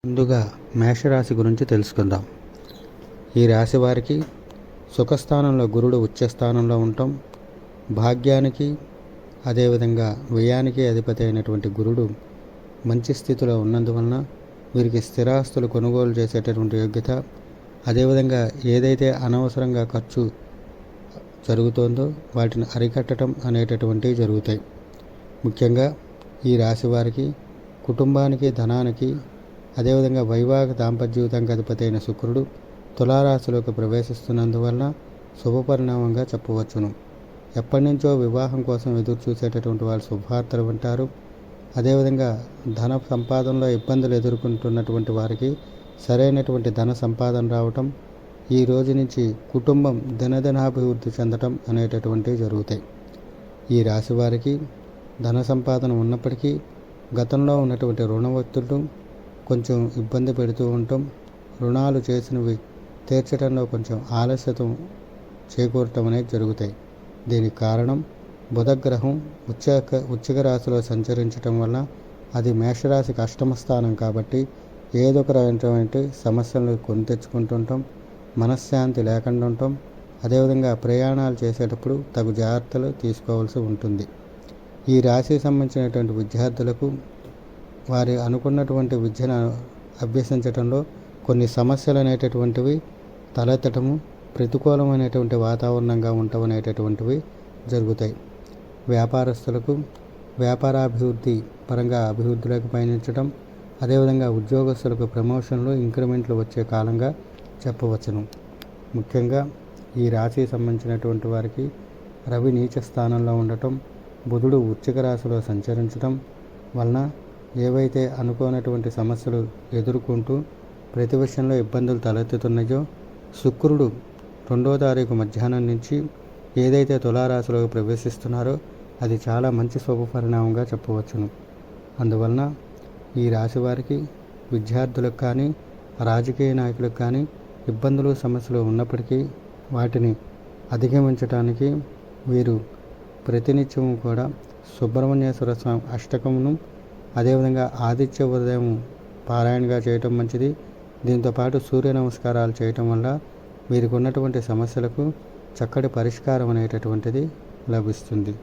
ముందుగా మేషరాశి గురించి తెలుసుకుందాం. ఈ రాశి వారికి సుఖస్థానంలో గురుడు ఉచ్చస్థానంలో ఉండటం, భాగ్యానికి అదేవిధంగా వ్యయానికి అధిపతి అయినటువంటి గురుడు మంచి స్థితిలో ఉన్నందువలన వీరికి స్థిరాస్తులు కొనుగోలు చేసేటటువంటి యోగ్యత, అదేవిధంగా ఏదైతే అనవసరంగా ఖర్చు జరుగుతోందో వాటిని అరికట్టడం అనేటటువంటివి జరుగుతాయి. ముఖ్యంగా ఈ రాశి వారికి కుటుంబానికి, ధనానికి, అదేవిధంగా వైవాహిక దాంపత్య జీవితానికి అధిపతి అయిన శుక్రుడు తులారాశిలోకి ప్రవేశిస్తున్నందువలన శుభపరిణామంగా చెప్పవచ్చును. ఎప్పటి నుంచో వివాహం కోసం ఎదురు చూసేటటువంటి వాళ్ళు శుభవార్తలు వింటారు. అదేవిధంగా ధన సంపాదనలో ఇబ్బందులు ఎదుర్కొంటున్నటువంటి వారికి సరైనటువంటి ధన సంపాదన రావటం, ఈ రోజు నుంచి కుటుంబం దినదినాభివృద్ధి చెందటం అనేటటువంటివి జరుగుతాయి. ఈ రాశి వారికి ధన సంపాదన ఉన్నప్పటికీ గతంలో ఉన్నటువంటి రుణ ఒత్తిళ్లు కొంచెం ఇబ్బంది పెడుతూ ఉండటం, రుణాలు చేసినవి తీర్చడంలో కొంచెం ఆలస్యత చేకూరటం అనేది జరుగుతాయి. దీనికి కారణం బుధగ్రహం ఉచ్చక రాశిలో సంచరించటం వల్ల అది మేషరాశికి అష్టమ స్థానం కాబట్టి ఏదో ఒక రకమైనటువంటి సమస్యలను కొని తెచ్చుకుంటుంటాం, మనశ్శాంతి లేకుండా ఉండటం, అదేవిధంగా ప్రయాణాలు చేసేటప్పుడు తగు జాగ్రత్తలు తీసుకోవాల్సి ఉంటుంది. ఈ రాశికి సంబంధించినటువంటి విద్యార్థులకు వారి అనుకున్నటువంటి విద్యను అభ్యసించడంలో కొన్ని సమస్యలు అనేటటువంటివి తలెత్తటము, ప్రతికూలమైనటువంటి వాతావరణంగా ఉండటం అనేటటువంటివి జరుగుతాయి. వ్యాపారస్తులకు వ్యాపారాభివృద్ధి పరంగా అభివృద్ధిలోకి పయనించడం, అదేవిధంగా ఉద్యోగస్తులకు ప్రమోషన్లు, ఇంక్రిమెంట్లు వచ్చే కాలంగా చెప్పవచ్చును. ముఖ్యంగా ఈ రాశికి సంబంధించినటువంటి వారికి రవి నీచ స్థానంలో ఉండటం, బుధుడు వృశ్చిక రాశిలో సంచరించడం వలన ఏవైతే అనుకోనటువంటి సమస్యలు ఎదుర్కొంటూ ప్రతి విషయంలో ఇబ్బందులు తలెత్తుతున్నాయో, శుక్రుడు 2వ తారీఖు మధ్యాహ్నం నుంచి ఏదైతే తులారాశిలోకి ప్రవేశిస్తున్నారో అది చాలా మంచి శుభపరిణామంగా చెప్పవచ్చును. అందువలన ఈ రాశి వారికి విద్యార్థులకు కానీ, రాజకీయ నాయకులకు కానీ ఇబ్బందులు, సమస్యలు ఉన్నప్పటికీ వాటిని అధిగమించడానికి వీరు ప్రతినిత్యము కూడా సుబ్రహ్మణ్యేశ్వర స్వామి అష్టకమును, అదేవిధంగా ఆదిత్య ఉదయం పారాయణగా చేయటం మంచిది. దీంతోపాటు సూర్య నమస్కారాలు చేయటం వల్ల వీరికి ఉన్నటువంటి సమస్యలకు చక్కటి పరిష్కారం అనేటటువంటిది లభిస్తుంది.